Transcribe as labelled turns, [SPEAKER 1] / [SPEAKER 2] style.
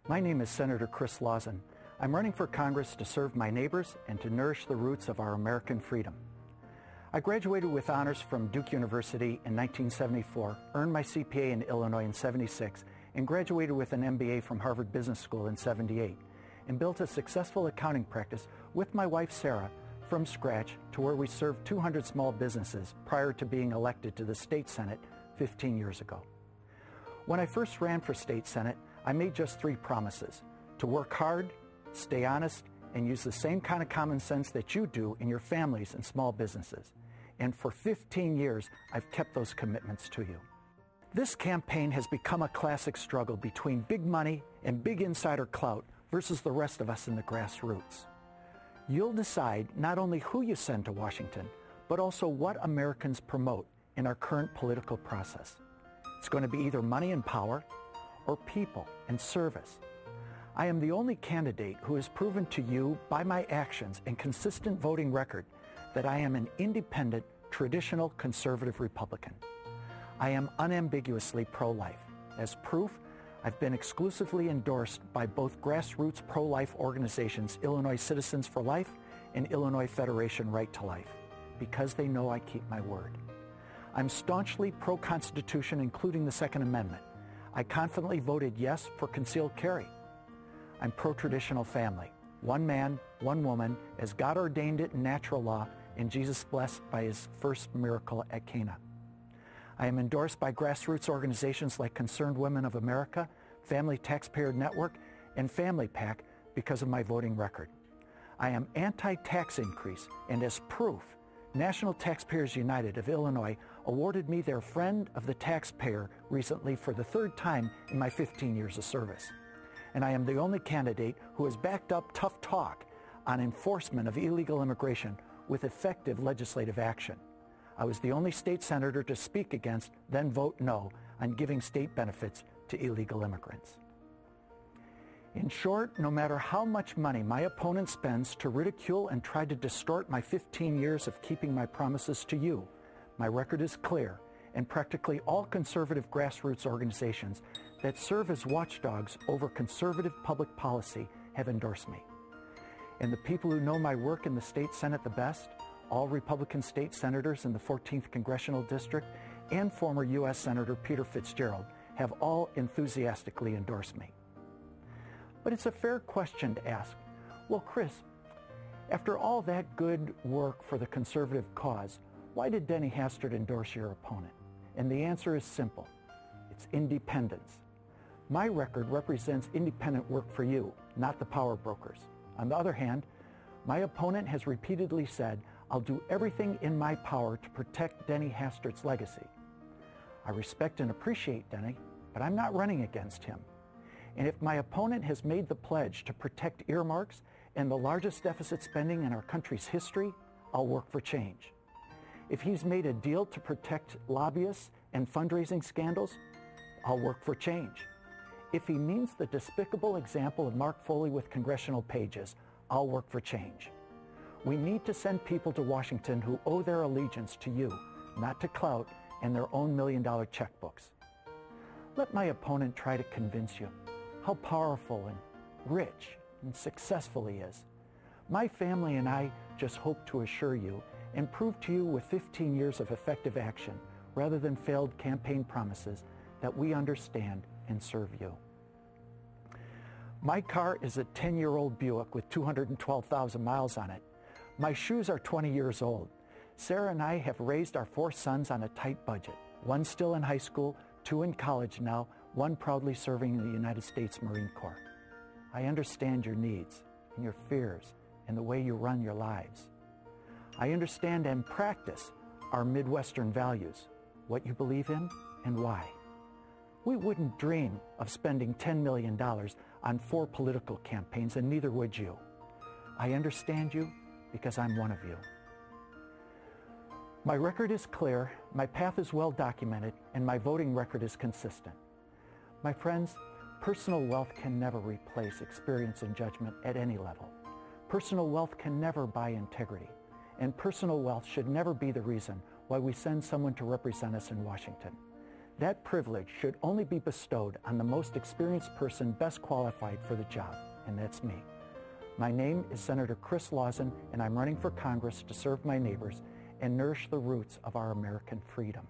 [SPEAKER 1] My name is Senator Chris Lauzen. I'm running for Congress to serve my neighbors and to nourish the roots of our American freedom. I graduated with honors from Duke University in 1974, earned my CPA in Illinois in 76, and graduated with an MBA from Harvard Business School in 78, and built a successful accounting practice with my wife Sarah from scratch to where we served 200 small businesses prior to being elected to the state Senate 15 years ago. When I first ran for state Senate, I made just 3 promises: to work hard, stay honest, and use the same kind of common sense that you do in your families and small businesses. And for 15 years, I've kept those commitments to you. This campaign has become a classic struggle between big money and big insider clout versus the rest of us in the grassroots. You'll decide not only who you send to Washington, but also what Americans promote in our current political process. It's going to be either money and power or people and service. I am the only candidate who has proven to you by my actions and consistent voting record that I am an independent, traditional conservative Republican. I am unambiguously pro-life. As proof, I've been exclusively endorsed by both grassroots pro-life organizations, Illinois Citizens for Life and Illinois Federation Right to Life, because they know I keep my word. I'm staunchly pro-Constitution, including the Second Amendment. I confidently voted yes for concealed carry. I'm pro-traditional family, one man, one woman, as God ordained it in natural law and Jesus blessed by his first miracle at Cana. I am endorsed by grassroots organizations like Concerned Women of America, Family Taxpayer Network, and Family PAC because of my voting record. I am anti-tax increase, and as proof, National Taxpayers United of Illinois awarded me their Friend of the Taxpayer recently for the 3rd time in my 15 years of service. And I am the only candidate who has backed up tough talk on enforcement of illegal immigration with effective legislative action. I was the only state senator to speak against, then vote no, on giving state benefits to illegal immigrants. In short, no matter how much money my opponent spends to ridicule and try to distort my 15 years of keeping my promises to you, my record is clear, and practically all conservative grassroots organizations that serve as watchdogs over conservative public policy have endorsed me. And the people who know my work in the state Senate the best, all Republican state senators in the 14th Congressional District and former U.S. Senator Peter Fitzgerald, have all enthusiastically endorsed me. But it's a fair question to ask, well, Chris, after all that good work for the conservative cause, why did Denny Hastert endorse your opponent? And the answer is simple. It's independence. My record represents independent work for you, not the power brokers. On the other hand, my opponent has repeatedly said, I'll do everything in my power to protect Denny Hastert's legacy. I respect and appreciate Denny, but I'm not running against him. And if my opponent has made the pledge to protect earmarks and the largest deficit spending in our country's history, I'll work for change. If he's made a deal to protect lobbyists and fundraising scandals, I'll work for change. If he means the despicable example of Mark Foley with congressional pages, I'll work for change. We need to send people to Washington who owe their allegiance to you, not to clout and their own million-dollar checkbooks. Let my opponent try to convince you how powerful and rich and successful he is. My family and I just hope to assure you and prove to you with 15 years of effective action, rather than failed campaign promises, that we understand and serve you. My car is a 10-year-old Buick with 212,000 miles on it. My shoes are 20 years old. Sarah and I have raised our 4 sons on a tight budget. One still in high school, 2 in college now, one proudly serving in the United States Marine Corps. I understand your needs and your fears and the way you run your lives. I understand and practice our Midwestern values, what you believe in and why. We wouldn't dream of spending $10 million on 4 political campaigns, and neither would you. I understand you because I'm one of you. My record is clear, my path is well documented, and my voting record is consistent. My friends, personal wealth can never replace experience and judgment at any level. Personal wealth can never buy integrity, and personal wealth should never be the reason why we send someone to represent us in Washington. That privilege should only be bestowed on the most experienced person best qualified for the job, and that's me. My name is Senator Chris Lauzen, and I'm running for Congress to serve my neighbors and nourish the roots of our American freedom.